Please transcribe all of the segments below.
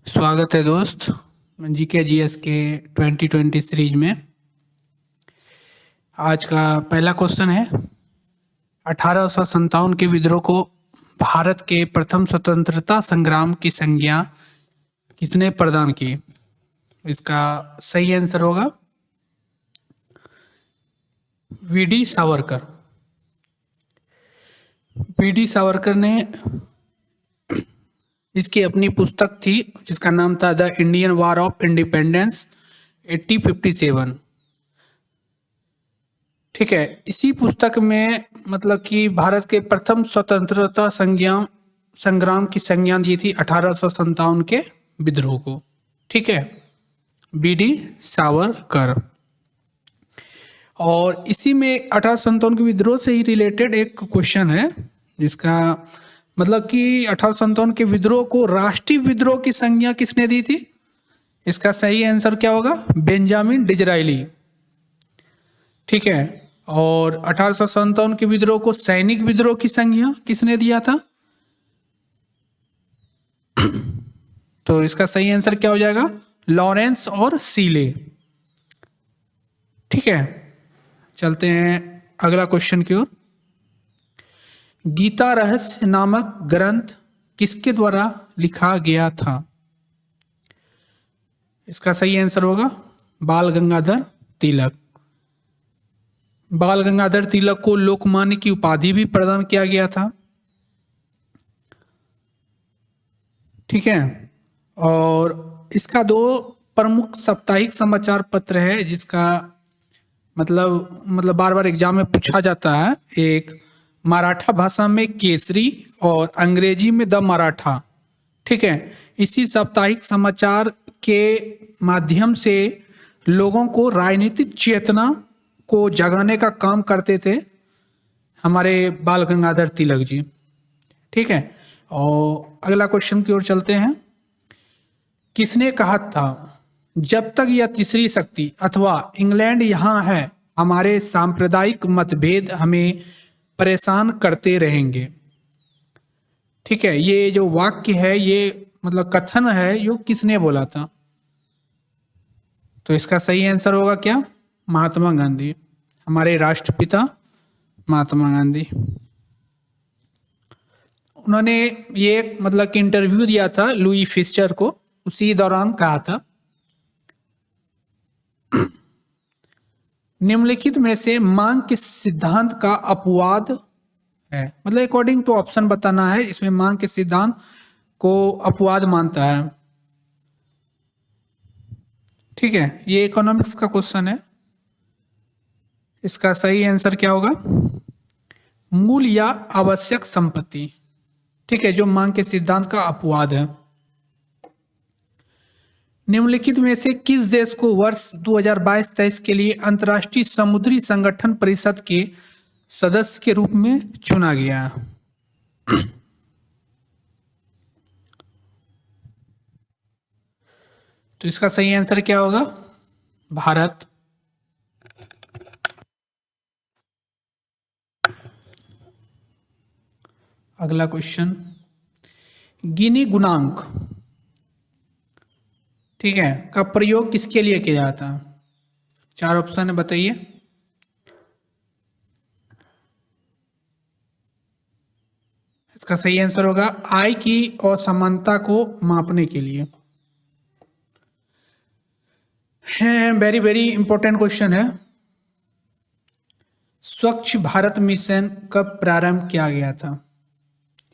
स्वागत है दोस्त जीके जीएस के 2020 सीरीज में। आज का पहला क्वेश्चन है 1857 के विद्रोह को भारत के प्रथम स्वतंत्रता संग्राम की संज्ञा किसने प्रदान की। इसका सही आंसर होगा वीडी सावरकर। वीडी सावरकर ने इसकी अपनी पुस्तक थी जिसका नाम था the Indian war of independence 1857। ठीक है, इसी पुस्तक में मतलब कि भारत के प्रथम स्वतंत्रता संग्राम की संज्ञा दी थी 1857 के विद्रोह को। ठीक है, बीडी सावरकर। और इसी में 1857 के विद्रोह से ही रिलेटेड एक क्वेश्चन है जिसका मतलब कि 1857 के विद्रोह को राष्ट्रीय विद्रोह की संज्ञा किसने दी थी। इसका सही आंसर क्या होगा बेंजामिन डिजरायली। ठीक है, और 1857 के विद्रोह को सैनिक विद्रोह की संज्ञा किसने दिया था। तो इसका सही आंसर क्या हो जाएगा लॉरेंस और सीले। ठीक है, चलते हैं अगला क्वेश्चन की ओर। गीता रहस्य नामक ग्रंथ किसके द्वारा लिखा गया था। इसका सही आंसर होगा बाल गंगाधर तिलक। बाल गंगाधर तिलक को लोकमान्य की उपाधि भी प्रदान किया गया था। ठीक है, और इसका दो प्रमुख साप्ताहिक समाचार पत्र है जिसका मतलब बार बार एग्जाम में पूछा जाता है। एक मराठा भाषा में केसरी और अंग्रेजी में द मराठा। ठीक है, इसी साप्ताहिक समाचार के माध्यम से लोगों को राजनीतिक चेतना को जगाने का काम करते थे हमारे बाल गंगाधर तिलक जी। ठीक है, और अगला क्वेश्चन की ओर चलते हैं। किसने कहा था जब तक यह तीसरी शक्ति अथवा इंग्लैंड यहाँ है हमारे सांप्रदायिक मतभेद हमें परेशान करते रहेंगे। ठीक है, ये जो वाक्य है ये मतलब कथन है ये किसने बोला था। तो इसका सही आंसर होगा क्या महात्मा गांधी, हमारे राष्ट्रपिता महात्मा गांधी। उन्होंने ये मतलब कि इंटरव्यू दिया था लुई फिस्चर को, उसी दौरान कहा था निम्नलिखित में से मांग के सिद्धांत का अपवाद है। मतलब अकॉर्डिंग टू ऑप्शन बताना है, इसमें मांग के सिद्धांत को अपवाद मानता है। ठीक है, ये इकोनॉमिक्स का क्वेश्चन है। इसका सही आंसर क्या होगा मूल या आवश्यक संपत्ति। ठीक है, जो मांग के सिद्धांत का अपवाद है। निम्नलिखित में से किस देश को वर्ष 2022-23 के लिए अंतर्राष्ट्रीय समुद्री संगठन परिषद के सदस्य के रूप में चुना गया। तो इसका सही आंसर क्या होगा भारत। अगला क्वेश्चन गिनी गुणांक ठीक है का प्रयोग किसके लिए किया जाता है। चार ऑप्शन है, बताइए। इसका सही आंसर होगा आय की असमानता को मापने के लिए। वेरी वेरी इंपॉर्टेंट क्वेश्चन है। स्वच्छ भारत मिशन कब प्रारंभ किया गया था।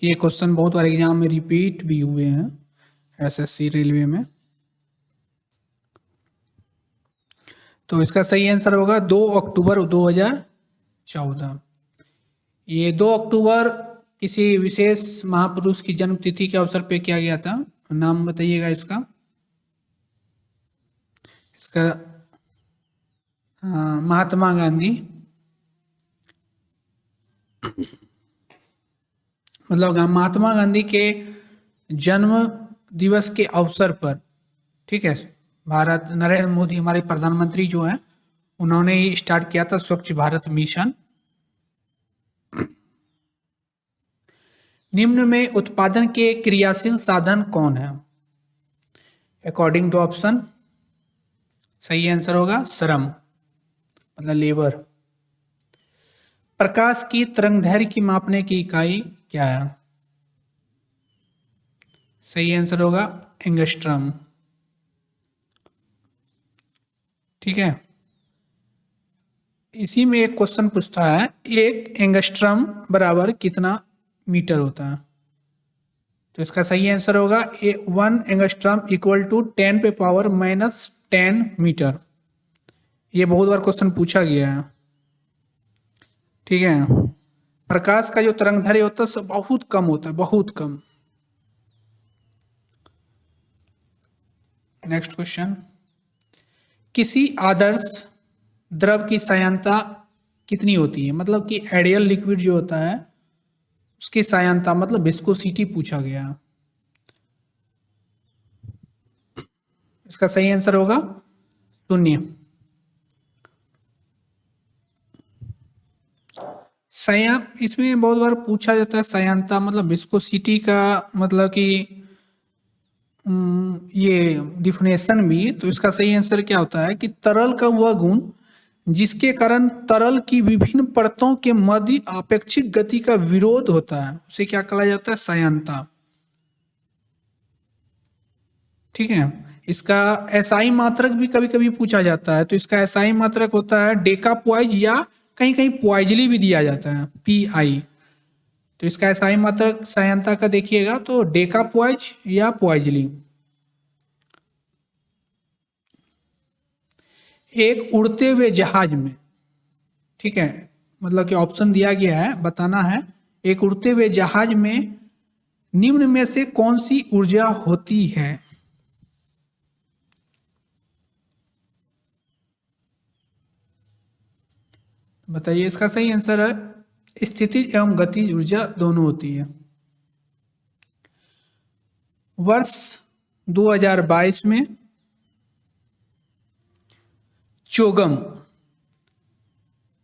ये क्वेश्चन बहुत बार एग्जाम में रिपीट भी हुए हैं एसएससी रेलवे में। तो इसका सही आंसर होगा 2 अक्टूबर 2014। ये 2 अक्टूबर किसी विशेष महापुरुष की जन्म तिथि के अवसर पे किया गया था। नाम बताइएगा इसका। इसका महात्मा गांधी। मतलब महात्मा गांधी के जन्म दिवस के अवसर पर। ठीक है, भारत नरेंद्र मोदी हमारे प्रधानमंत्री जो हैं उन्होंने ही स्टार्ट किया था स्वच्छ भारत मिशन। निम्न में उत्पादन के क्रियाशील साधन कौन है। अकॉर्डिंग टू ऑप्शन सही आंसर होगा श्रम, मतलब लेबर। प्रकाश की तरंगदैर्घ्य की मापने की इकाई क्या है? सही आंसर होगा एंगस्ट्रम। ठीक है, इसी में एक क्वेश्चन पूछता है, एक एंगस्ट्रम बराबर कितना मीटर होता है? तो इसका सही आंसर होगा 1 एंगस्ट्रम इक्वल टू 10⁻⁻10 मीटर। ये बहुत बार क्वेश्चन पूछा गया है। ठीक है, प्रकाश का जो तरंगदैर्घ्य होता है सब बहुत कम होता है, बहुत कम। नेक्स्ट क्वेश्चन, किसी आदर्श द्रव की सायंता कितनी होती है? मतलब कि आइडियल लिक्विड जो होता है उसकी सायंता मतलब विस्कोसिटी पूछा गया। इसका सही आंसर होगा 0। इसमें बहुत बार पूछा जाता है सायंता मतलब विस्कोसिटी का मतलब कि ये डिफिनेशन भी। तो इसका सही आंसर क्या होता है कि तरल का वह गुण जिसके कारण तरल की विभिन्न परतों के मध्य आपेक्षिक गति का विरोध होता है उसे क्या कहा जाता है? सायंता। ठीक है, इसका एसआई मात्रक भी कभी कभी पूछा जाता है। तो इसका एसआई मात्रक होता है डेका पॉइज या कहीं कहीं पॉइजली भी दिया जाता है, पीआई। तो इसका एसआई मात्रक सायंता का देखिएगा तो डेका पॉइज या पॉइजली। एक उड़ते हुए जहाज में, ठीक है, मतलब कि ऑप्शन दिया गया है, बताना है, एक उड़ते हुए जहाज में निम्न में से कौन सी ऊर्जा होती है? बताइए, इसका सही आंसर है स्थितिज एवं गतिज ऊर्जा दोनों होती है। वर्ष 2022 में चोगम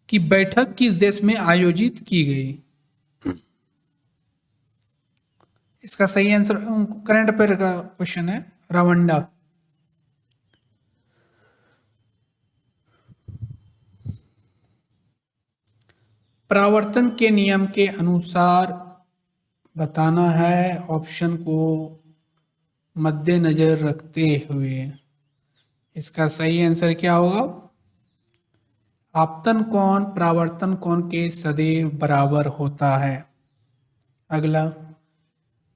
की बैठक किस देश में आयोजित की गई? इसका सही आंसर करंट अफेयर का क्वेश्चन है, रवांडा। परावर्तन के नियम के अनुसार बताना है, ऑप्शन को मद्देनजर रखते हुए। इसका सही आंसर क्या होगा? आपतन कोण परावर्तन कोण के सदैव बराबर होता है। अगला,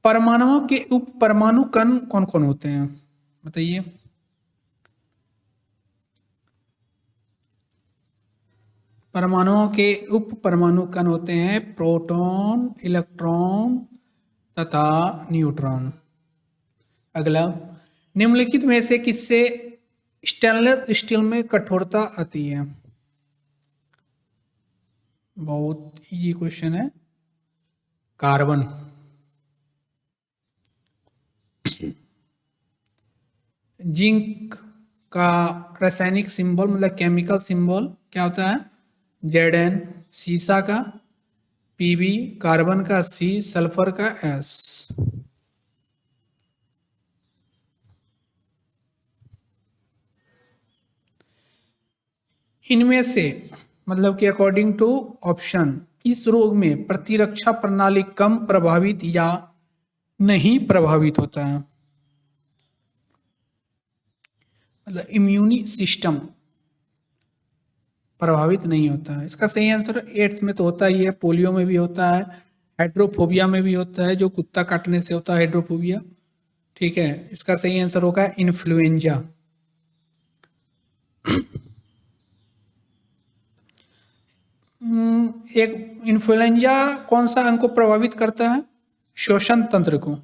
परमाणुओं के उप परमाणु कण कौन कौन होते हैं? बताइए। परमाणुओं के उप परमाणु कण होते हैं प्रोटॉन, इलेक्ट्रॉन तथा न्यूट्रॉन। अगला, निम्नलिखित में से किससे स्टेनलेस स्टील में कठोरता आती है? बहुत इजी क्वेश्चन है, कार्बन। जिंक का रासायनिक सिंबल मतलब केमिकल सिंबल क्या होता है? Zn। सीसा का Pb, कार्बन का C, सल्फर का S। इनमें से मतलब कि अकॉर्डिंग टू ऑप्शन किस रोग में प्रतिरक्षा प्रणाली कम प्रभावित या नहीं प्रभावित होता है? मतलब इम्यूनी सिस्टम प्रभावित नहीं होता है। इसका सही आंसर एड्स में तो होता ही है, पोलियो में भी होता है, हाइड्रोफोबिया में भी होता है, जो कुत्ता काटने से होता है हाइड्रोफोबिया। ठीक है, इसका सही आंसर होगा इन्फ्लुएंजा। एक इन्फ्लुएंजा कौन सा अंग को प्रभावित करता है? श्वसन तंत्र को।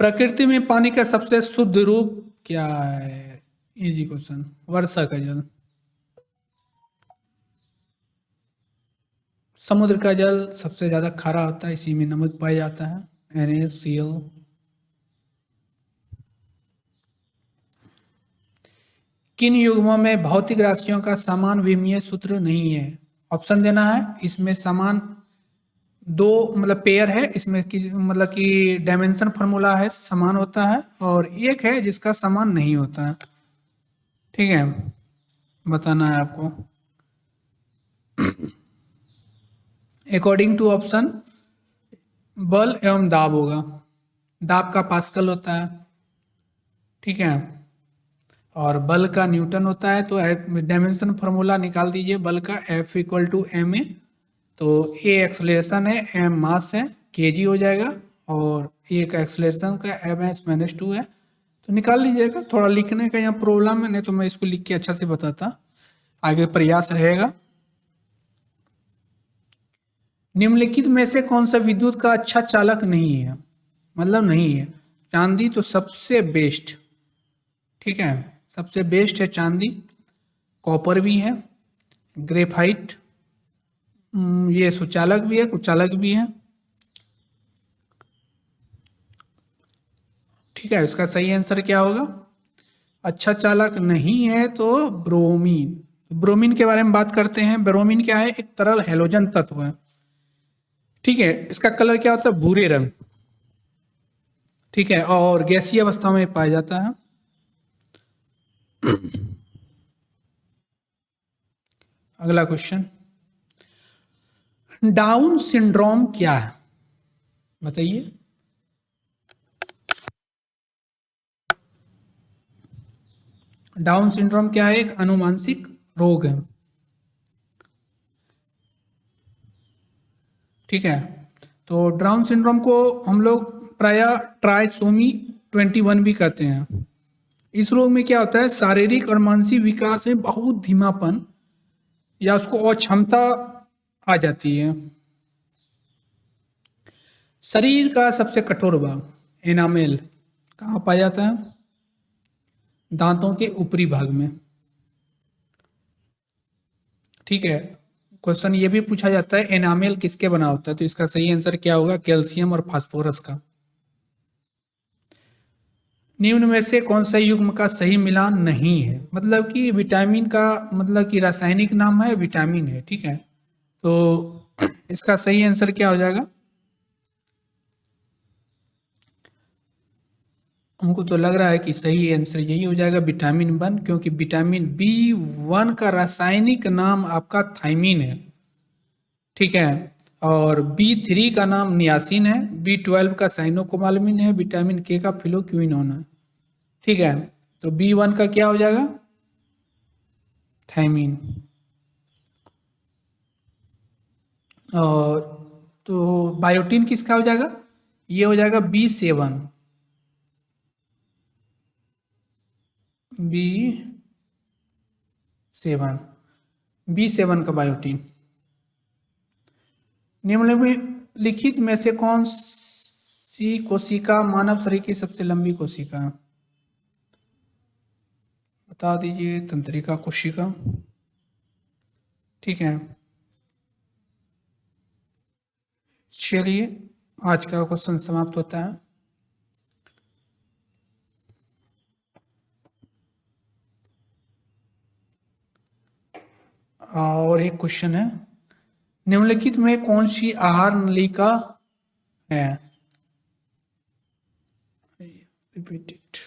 प्रकृति में पानी का सबसे शुद्ध रूप क्या है? इजी क्वेश्चन, वर्षा का जल। समुद्र का जल सबसे ज्यादा खारा होता है, इसी में नमक पाया जाता है, NaCl। किन युग्मों में भौतिक राशियों का समान विमीय सूत्र नहीं है? ऑप्शन देना है, इसमें समान दो मतलब पेयर है इसमें कि मतलब कि डायमेंशन फार्मूला है समान होता है, और एक है जिसका समान नहीं होता है। ठीक है, बताना है आपको। अकॉर्डिंग टू ऑप्शन बल एवं दाब होगा। दाब का पास्कल होता है, ठीक है, और बल का न्यूटन होता है। तो डायमेंशन फार्मूला निकाल दीजिए बल का, F equal to M A. तो ए एक्सलेशन है, एम मास है, केजी हो जाएगा, और ए का एक्सलेशन का एम एस माइनस टू है। तो निकाल लीजिएगा। थोड़ा लिखने का यहाँ प्रॉब्लम है, नहीं तो मैं इसको लिख के अच्छा से बताता। आगे प्रयास रहेगा। निम्नलिखित में से कौन सा विद्युत का अच्छा चालक नहीं है, मतलब नहीं है। चांदी तो सबसे बेस्ट, ठीक है, सबसे बेस्ट है चांदी। कॉपर भी है, ग्रेफाइट, ये सुचालक भी है, कुचालक भी है। ठीक है, इसका सही आंसर क्या होगा? अच्छा चालक नहीं है तो ब्रोमीन। ब्रोमीन के बारे में बात करते हैं। ब्रोमीन क्या है? एक तरल हैलोजन तत्व है। ठीक है, इसका कलर क्या होता है? भूरे रंग। ठीक है, और गैसीय अवस्था में पाया जाता है। अगला क्वेश्चन, डाउन सिंड्रोम क्या है, बताइए। डाउन सिंड्रोम क्या है? एक अनुवांशिक रोग है। ठीक है, तो डाउन सिंड्रोम को हम लोग प्राय ट्राइसोमी 21 भी कहते हैं। इस रोग में क्या होता है? शारीरिक और मानसिक विकास में बहुत धीमापन या उसको अक्षमता आ जाती है। शरीर का सबसे कठोर भाग एनामेल कहाँ पाया जाता है? दांतों के ऊपरी भाग में। ठीक है, क्वेश्चन ये भी पूछा जाता है एनामेल किसके बना होता है, तो इसका सही आंसर क्या होगा? कैल्शियम और फास्फोरस का। निम्न में से कौन सा युग्म का सही मिलान नहीं है, मतलब कि विटामिन का मतलब कि रासायनिक नाम है, विटामिन है। ठीक है, तो इसका सही आंसर क्या हो जाएगा? हमको तो लग रहा है कि सही आंसर यही हो जाएगा, विटामिन वन, क्योंकि विटामिन B1 का रासायनिक नाम आपका थाइमिन है। ठीक है, और B3 का नाम नियासिन है, B12 का साइनोकोबालामिन है, विटामिन के का फिलोक्विनोन है। ठीक है, तो B1 का क्या हो जाएगा? थाइमिन। और तो बायोटीन किसका हो जाएगा? ये हो जाएगा B7। B7, B7 का बायोटीन। निम्नलिखित में से कौन सी कोशिका मानव शरीर की सबसे लंबी कोशिका है, बता दीजिए। तंत्रिका कोशिका। ठीक है, चलिए आज का क्वेश्चन समाप्त होता है। और एक क्वेश्चन है, निम्नलिखित में कौन सी आहार नलिका है? रिपीटेड,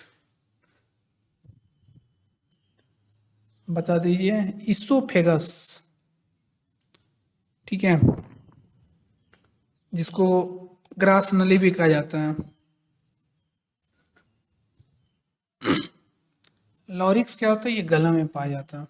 बता दीजिए। इसोफेगस, ठीक है, जिसको ग्रास नली भी कहा जाता है। लॉरिक्स क्या होता है? ये गला में पाया जाता है।